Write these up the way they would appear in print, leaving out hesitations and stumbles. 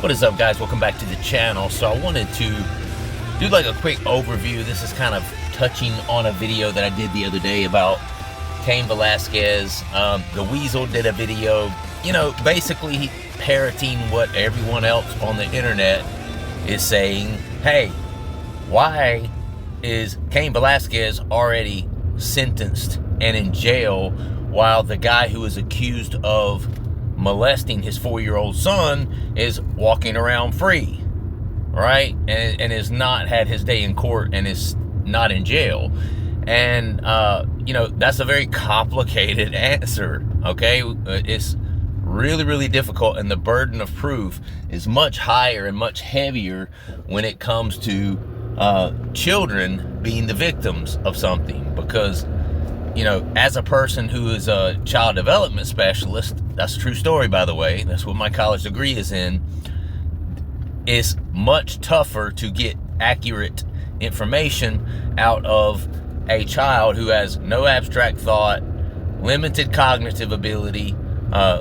What is up, guys? Welcome back to the channel. So I wanted to do like a quick overview. This is kind of touching on a video that I did the other day about Cain Velasquez. The Weasel did a video, basically parroting what everyone else on the internet is saying. Hey, why is Cain Velasquez already sentenced and in jail while the guy who is accused of molesting his 4-year-old son is walking around free, right? And has not had his day in court and is not in jail? And that's a very complicated answer. Okay, it's really difficult, and the burden of proof is much higher and much heavier when it comes to children being the victims of something, because as a person who is a child development specialist, that's a true story, by the way, that's what my college degree is in, it's much tougher to get accurate information out of a child who has no abstract thought, limited cognitive ability,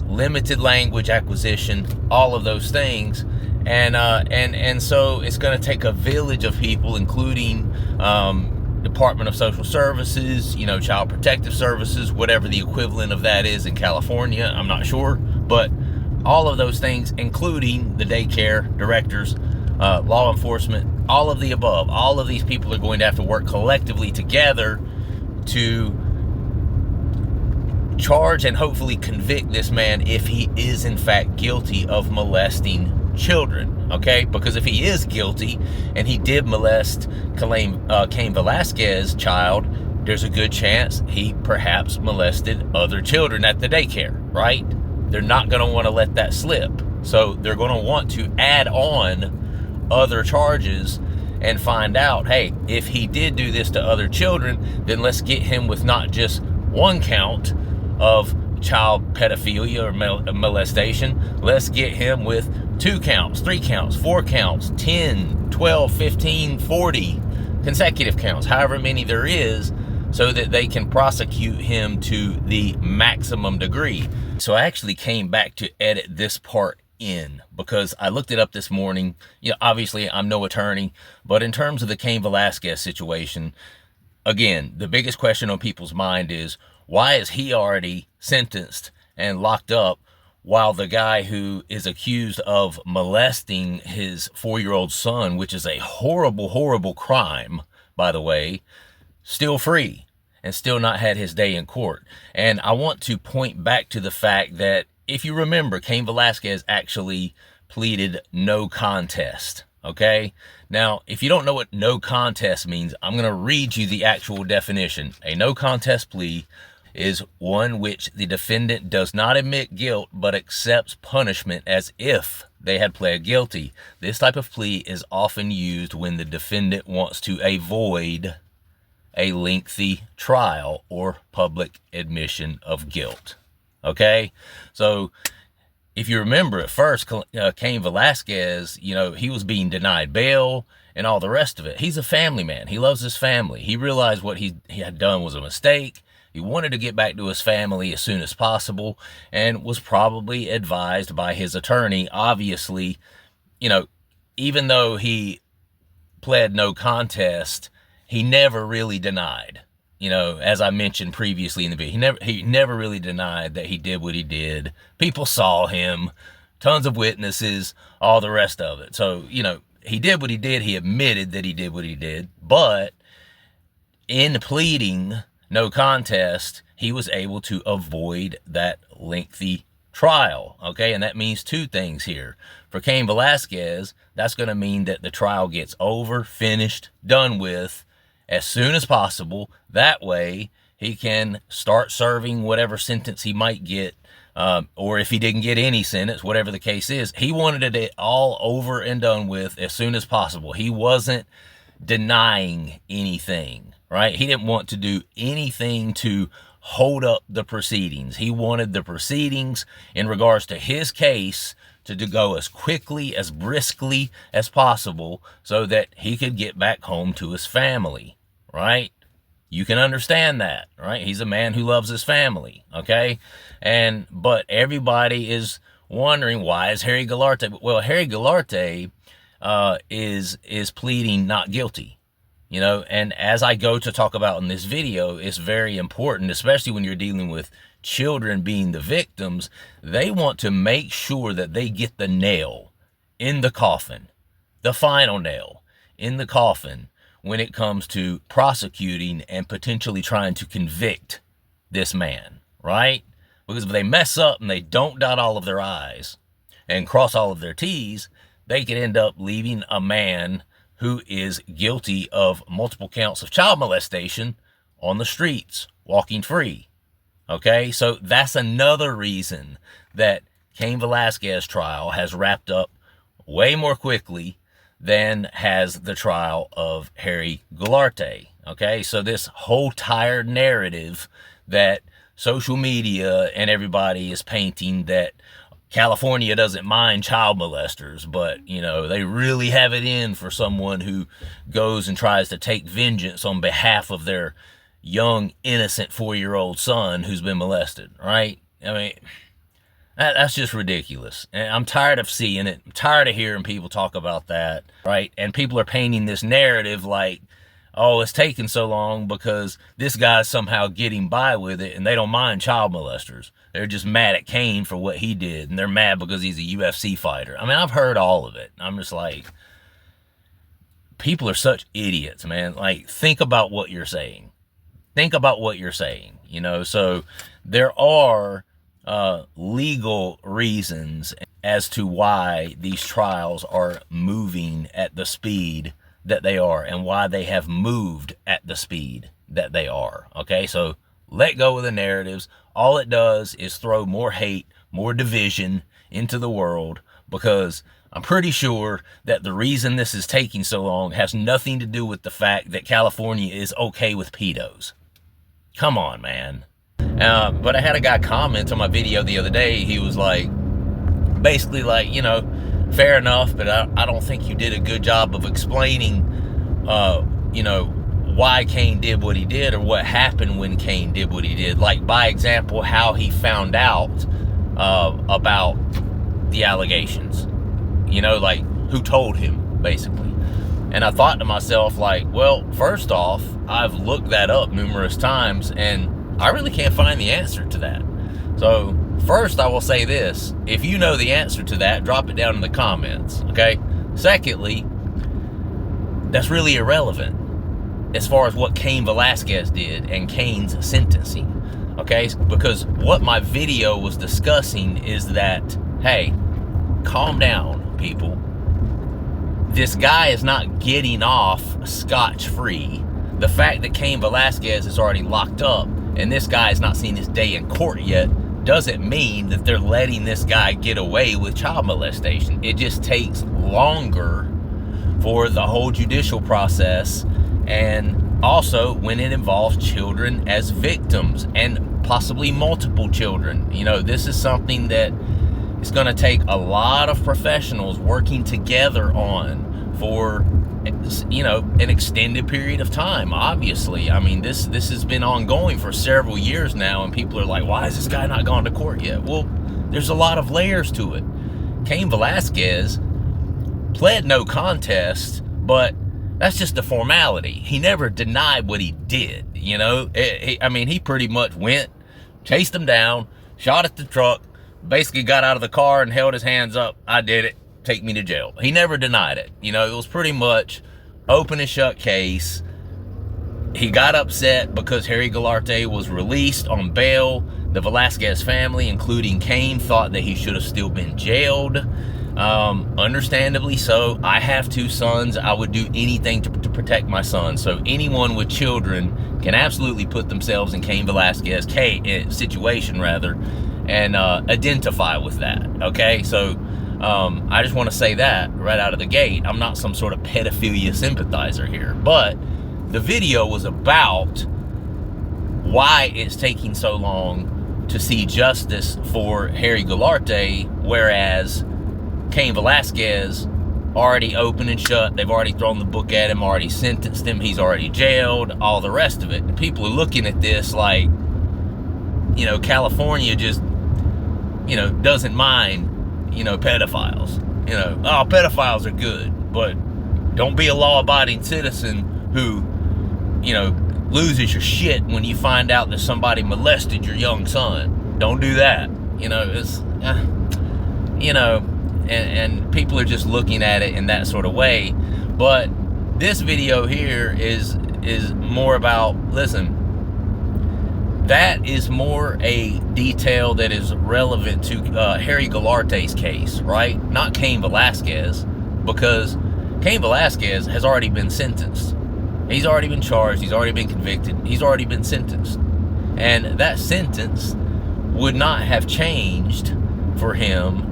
limited language acquisition, all of those things. And so it's going to take a village of people, including Department of Social Services, Child Protective Services, whatever the equivalent of that is in California, I'm not sure, but all of those things, including the daycare directors, law enforcement, all of the above. All of these people are going to have to work collectively together to charge and hopefully convict this man if he is in fact guilty of molesting children. Okay, because if he is guilty and he did molest Cain Velasquez's child, there's a good chance he perhaps molested other children at the daycare, right? They're not going to want to let that slip. So they're going to want to add on other charges and find out, hey, if he did do this to other children, then let's get him with not just one count of child pedophilia or molestation. Let's get him with 2 counts, 3 counts, 4 counts, 10, 12, 15, 40 consecutive counts, however many there is, so that they can prosecute him to the maximum degree. So I actually came back to edit this part in because I looked it up this morning. Obviously I'm no attorney, but in terms of the Cain Velasquez situation, again, the biggest question on people's mind is, why is he already sentenced and locked up while the guy who is accused of molesting his 4-year-old son, which is a horrible crime, by the way, still free and still not had his day in court? And I want to point back to the fact that, if you remember, Cain Velasquez actually pleaded no contest. Okay? Now, if you don't know what no contest means, I'm going to read you the actual definition. A no contest plea is one which the defendant does not admit guilt but accepts punishment as if they had pled guilty. This type of plea is often used when the defendant wants to avoid a lengthy trial or public admission of guilt. Okay? So if you remember, at first, Cain Velasquez, he was being denied bail and all the rest of it. He's a family man. He loves his family. He realized what he had done was a mistake. He wanted to get back to his family as soon as possible, and was probably advised by his attorney. Obviously, even though he pled no contest, he never really denied. As I mentioned previously in the video, he never really denied that he did what he did. People saw him, tons of witnesses, all the rest of it. So, he did what he did. He admitted that he did what he did. But in pleading no contest, he was able to avoid that lengthy trial. Okay, and that means 2 things here. For Cain Velasquez, that's going to mean that the trial gets over, finished, done with as soon as possible. That way he can start serving whatever sentence he might get, or if he didn't get any sentence, whatever the case is. He wanted it all over and done with as soon as possible. He wasn't denying anything, right? He didn't want to do anything to hold up the proceedings. He wanted the proceedings in regards to his case to go as quickly, as briskly as possible, so that he could get back home to his family, right? You can understand that, right? He's a man who loves his family, okay? But everybody is wondering, why is Harry Goularte? Well, Harry Goularte is pleading not guilty. You know, and as I go to talk about in this video, it's very important, especially when you're dealing with children being the victims. They want to make sure that they get the nail in the coffin, the final nail in the coffin, when it comes to prosecuting and potentially trying to convict this man, right? Because if they mess up and they don't dot all of their I's and cross all of their T's, they could end up leaving a man who is guilty of multiple counts of child molestation on the streets, walking free. Okay, so that's another reason that Cain Velasquez trial has wrapped up way more quickly than has the trial of Harry Goularte. Okay, so this whole tired narrative that social media and everybody is painting, that California doesn't mind child molesters, but, you know, they really have it in for someone who goes and tries to take vengeance on behalf of their young, innocent 4-year-old son who's been molested, right? I mean, that's just ridiculous. And I'm tired of seeing it. I'm tired of hearing people talk about that, right? And people are painting this narrative like, oh, it's taking so long because this guy's somehow getting by with it and they don't mind child molesters. They're just mad at Cain for what he did, and they're mad because he's a UFC fighter. I mean, I've heard all of it. I'm just like, people are such idiots, man. Like, think about what you're saying. Think about what you're saying, you know? So there are legal reasons as to why these trials are moving at the speed that they are, and why they have moved at the speed that they are. Okay, so let go of the narratives. All it does is throw more hate, more division into the world, because I'm pretty sure that the reason this is taking so long has nothing to do with the fact that California is okay with pedos. Come on, man. But I had a guy comment on my video the other day. He was like, basically like, you know, fair enough, but I don't think you did a good job of explaining, you know, why Cain did what he did, or what happened when Cain did what he did. Like, by example, how he found out about the allegations. You know, like, who told him, basically. And I thought to myself, like, well, first off, I've looked that up numerous times, and I really can't find the answer to that. So, first, I will say this. If you know the answer to that, drop it down in the comments, okay? Secondly, that's really irrelevant as far as what Cain Velasquez did and Cain's sentencing, okay? Because what my video was discussing is that, hey, calm down, people. This guy is not getting off scotch-free. The fact that Cain Velasquez is already locked up and this guy has not seen his day in court yet doesn't mean that they're letting this guy get away with child molestation. It just takes longer for the whole judicial process, and also when it involves children as victims, and possibly multiple children. You know, this is something that is going to take a lot of professionals working together on for, you know, an extended period of time. Obviously, I mean, this has been ongoing for several years now, and people are like, why has this guy not gone to court yet? Well, there's a lot of layers to it. Cain Velasquez pled no contest, but that's just a formality. He never denied what he did, you know? I mean, he pretty much went, chased him down, shot at the truck, basically got out of the car and held his hands up. I did it. Take me to jail. He never denied it. You know, it was pretty much open and shut case. He got upset because Harry Goularte was released on bail. The Velasquez family, including Cain, thought that he should have still been jailed. Understandably so. I have 2 sons. I would do anything to protect my sons. So anyone with children can absolutely put themselves in Cain Velasquez situation, rather, and identify with that. Okay, so I just want to say that right out of the gate. I'm not some sort of pedophilia sympathizer here, but the video was about why it's taking so long to see justice for Harry Goularte, whereas Cain Velasquez already open and shut. They've already thrown the book at him, already sentenced him, he's already jailed, all the rest of it. And people are looking at this like, you know, California just, you know, doesn't mind pedophiles. Oh, pedophiles are good, but don't be a law-abiding citizen who, loses your shit when you find out that somebody molested your young son. Don't do that. And people are just looking at it in that sort of way. But this video here is more about, listen, that is more a detail that is relevant to Harry Goularte's case, right? Not Cain Velasquez, because Cain Velasquez has already been sentenced. He's already been charged. He's already been convicted. He's already been sentenced. And that sentence would not have changed for him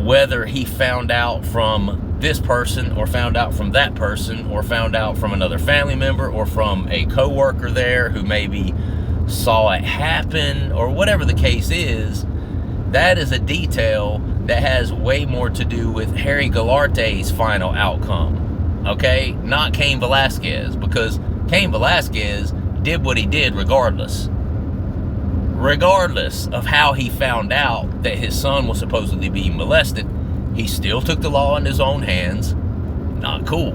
whether he found out from this person or found out from that person or found out from another family member or from a co-worker there who maybe saw it happen or whatever the case is. That is a detail that has way more to do with Harry Goularte's final outcome, okay? Not Cain Velasquez, because Cain Velasquez did what he did regardless of how he found out that his son was supposedly being molested. He still took the law in his own hands. Not cool.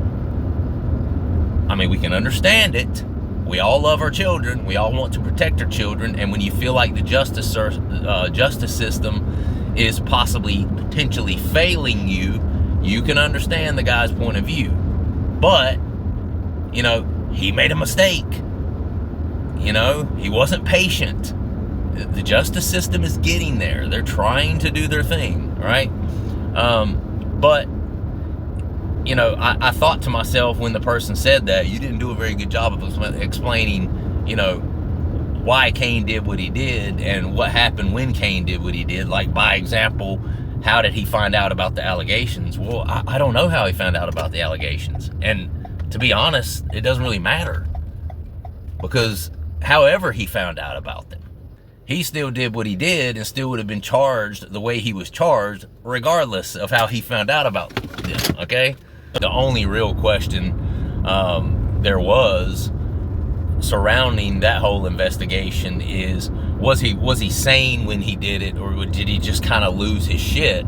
I mean, we can understand it. We all love our children. We all want to protect our children. And when you feel like the justice system is potentially failing you, you can understand the guy's point of view. But, he made a mistake. He wasn't patient. The justice system is getting there. They're trying to do their thing, right? But, I thought to myself when the person said that, you didn't do a very good job of explaining, why Cain did what he did and what happened when Cain did what he did. Like, by example, how did he find out about the allegations? Well, I don't know how he found out about the allegations. And to be honest, it doesn't really matter. Because however he found out about them, he still did what he did and still would have been charged the way he was charged, regardless of how he found out about them, okay? The only real question there was surrounding that whole investigation is, was he sane when he did it, or did he just kind of lose his shit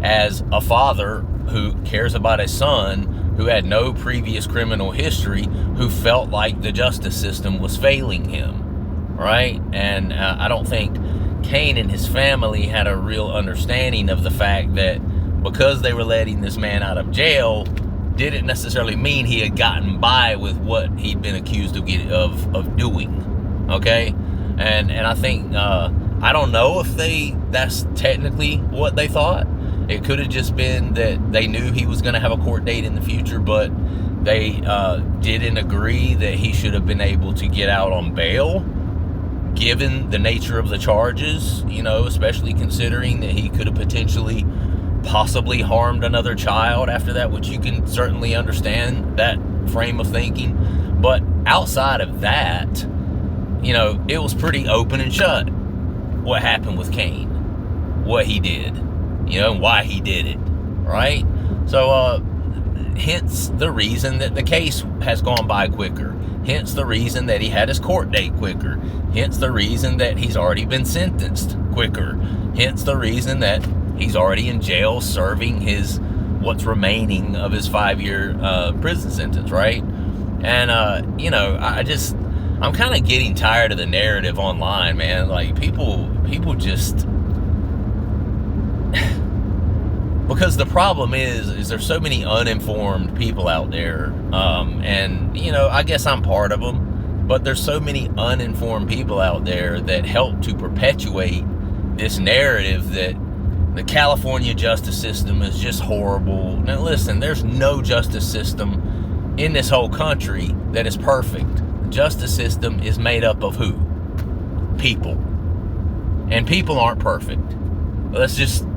as a father who cares about his son, who had no previous criminal history, who felt like the justice system was failing him, right? And I don't think Cain and his family had a real understanding of the fact that because they were letting this man out of jail didn't necessarily mean he had gotten by with what he'd been accused of doing, okay? And I think, I don't know if that's technically what they thought. It could have just been that they knew he was going to have a court date in the future, but they didn't agree that he should have been able to get out on bail, given the nature of the charges, especially considering that he could have possibly harmed another child after that, which you can certainly understand that frame of thinking. But outside of that, it was pretty open and shut what happened with Cain, what he did, and why he did it, right? So, hence the reason that the case has gone by quicker, hence the reason that he had his court date quicker, hence the reason that he's already been sentenced quicker, hence the reason that he's already in jail serving what's remaining of his 5-year prison sentence, right? And, I'm kind of getting tired of the narrative online, man. Like, people just... Because the problem is there's so many uninformed people out there, and, I guess I'm part of them, but there's so many uninformed people out there that help to perpetuate this narrative that the California justice system is just horrible. Now listen, there's no justice system in this whole country that is perfect. The justice system is made up of who? People. And people aren't perfect. Let's just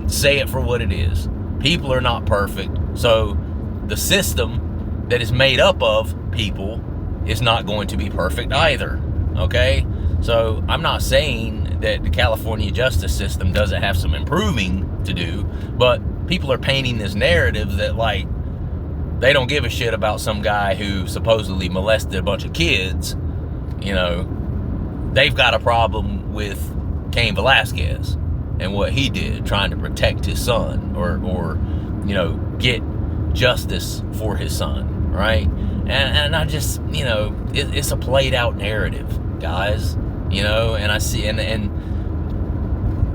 say it for what it is. People are not perfect. So the system that is made up of people is not going to be perfect either. Okay? So I'm not saying that the California justice system doesn't have some improving to do, but people are painting this narrative that, like, they don't give a shit about some guy who supposedly molested a bunch of kids. They've got a problem with Cain Velasquez. and what he did, trying to protect his son or get justice for his son, right? And I just, it's a played out narrative, guys, and I see, and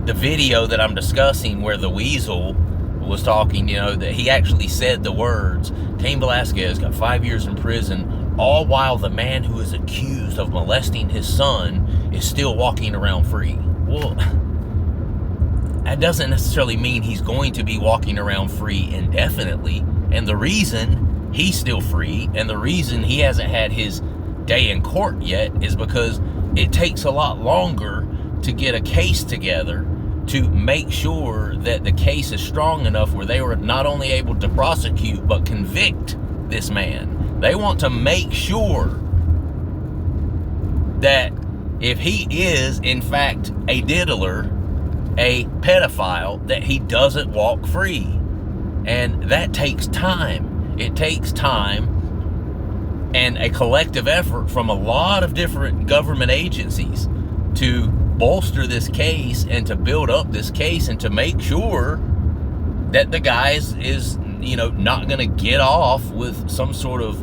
the video that I'm discussing where the weasel was talking, that he actually said the words, Cain Velasquez got 5 years in prison, all while the man who is accused of molesting his son is still walking around free. Well, that doesn't necessarily mean he's going to be walking around free indefinitely. And the reason he's still free and the reason he hasn't had his day in court yet is because it takes a lot longer to get a case together to make sure that the case is strong enough where they were not only able to prosecute but convict this man. They want to make sure that if he is in fact a diddler, a pedophile, that he doesn't walk free. And that takes time. It takes time and a collective effort from a lot of different government agencies to bolster this case and to build up this case and to make sure that the guy is not going to get off with some sort of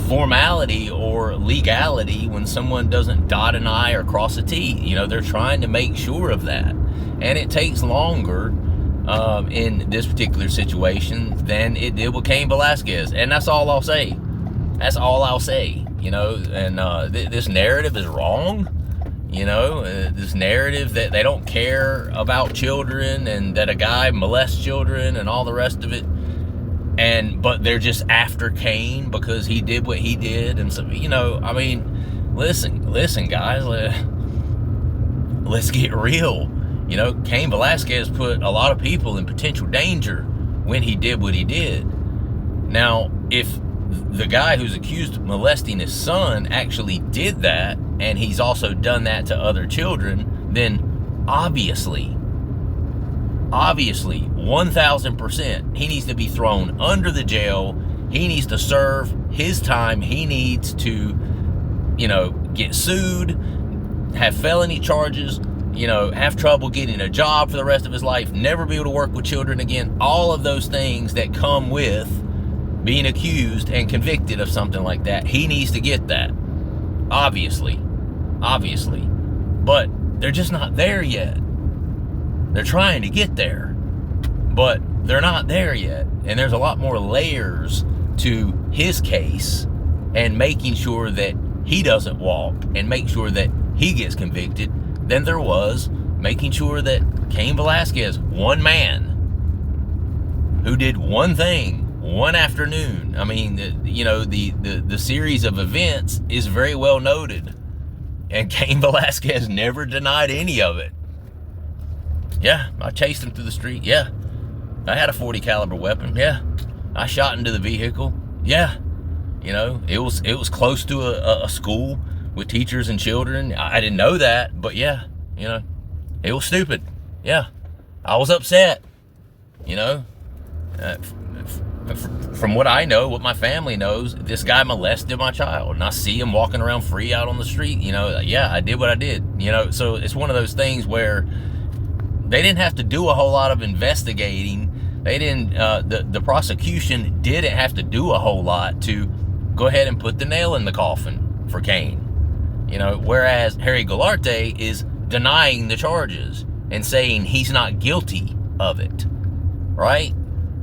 formality or legality when someone doesn't dot an I or cross a T. They're trying to make sure of that. And it takes longer in this particular situation than it did with Cain Velasquez. And that's all I'll say. That's all I'll say. And this narrative is wrong. This narrative that they don't care about children and that a guy molests children and all the rest of it. But they're just after Cain because he did what he did. And so, listen, guys, let's get real. Cain Velasquez put a lot of people in potential danger when he did what he did. Now, if the guy who's accused of molesting his son actually did that, and he's also done that to other children, then obviously, 1000%, he needs to be thrown under the jail. He needs to serve his time. He needs to, get sued, have felony charges, have trouble getting a job for the rest of his life, never be able to work with children again. All of those things that come with being accused and convicted of something like that. He needs to get that. Obviously. But they're just not there yet. They're trying to get there, but they're not there yet. And there's a lot more layers to his case and making sure that he doesn't walk and make sure that he gets convicted than there was making sure that Cain Velasquez, one man who did one thing one afternoon. The series of events is very well noted, and Cain Velasquez never denied any of it. Yeah, I chased him through the street. Yeah, I had a .40 caliber weapon. Yeah, I shot into the vehicle. Yeah, it was close to a school with teachers and children. I didn't know that, but yeah, it was stupid. Yeah, I was upset. From what I know, what my family knows, this guy molested my child, and I see him walking around free out on the street. Yeah, I did what I did. So it's one of those things where they didn't have to do a whole lot of investigating. They didn't. The prosecution didn't have to do a whole lot to go ahead and put the nail in the coffin for Cain. Whereas Harry Goularte is denying the charges and saying he's not guilty of it, right?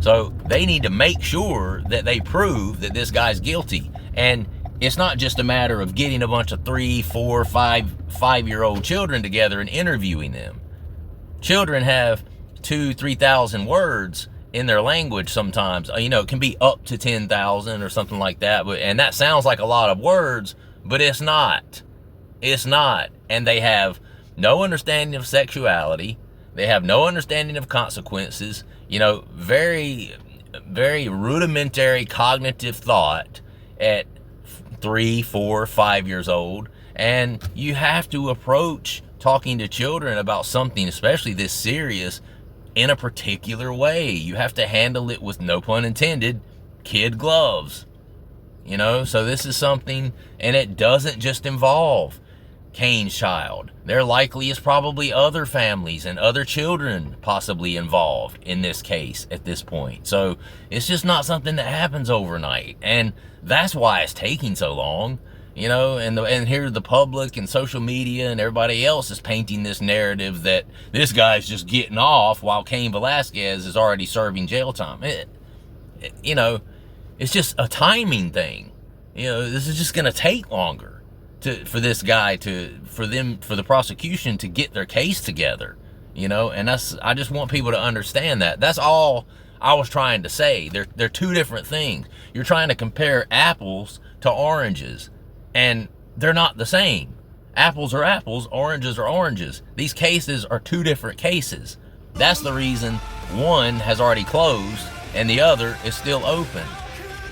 So they need to make sure that they prove that this guy's guilty. And it's not just a matter of getting a bunch of 3, 4, 5-year-old children together and interviewing them. Children have 2,000-3,000 words in their language sometimes. It can be up to 10,000 or something like that. And that sounds like a lot of words, but it's not. It's not. And they have no understanding of sexuality. They have no understanding of consequences. Very, very rudimentary cognitive thought at 3, 4, 5 years old. And you have to approach talking to children about something, especially this serious, in a particular way. You have to handle it with, no pun intended, kid gloves. So this is something, and it doesn't just involve Cain's child. There likely is probably other families and other children possibly involved in this case at this point. So it's just not something that happens overnight. And that's why it's taking so long. You know, and here the public and social media and everybody else is painting this narrative that this guy's just getting off while Cain Velasquez is already serving jail time. You know, it's just a timing thing. You know, this is just going to take longer for this guy for the prosecution to get their case together. You know, and I just want people to understand that. That's all I was trying to say. They're two different things. You're trying to compare apples to oranges. And they're not the same. Apples are apples, oranges are oranges. These cases are two different cases. That's the reason one has already closed and the other is still open.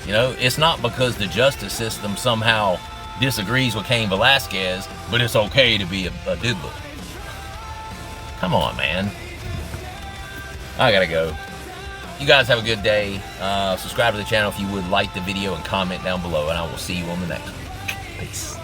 You know, it's not because the justice system somehow disagrees with Cain Velasquez, but it's okay to be a diddler. Come on, man. I gotta go. You guys have a good day. Subscribe to the channel if you would, like the video, and comment down below, and I will see you on the next one. Peace.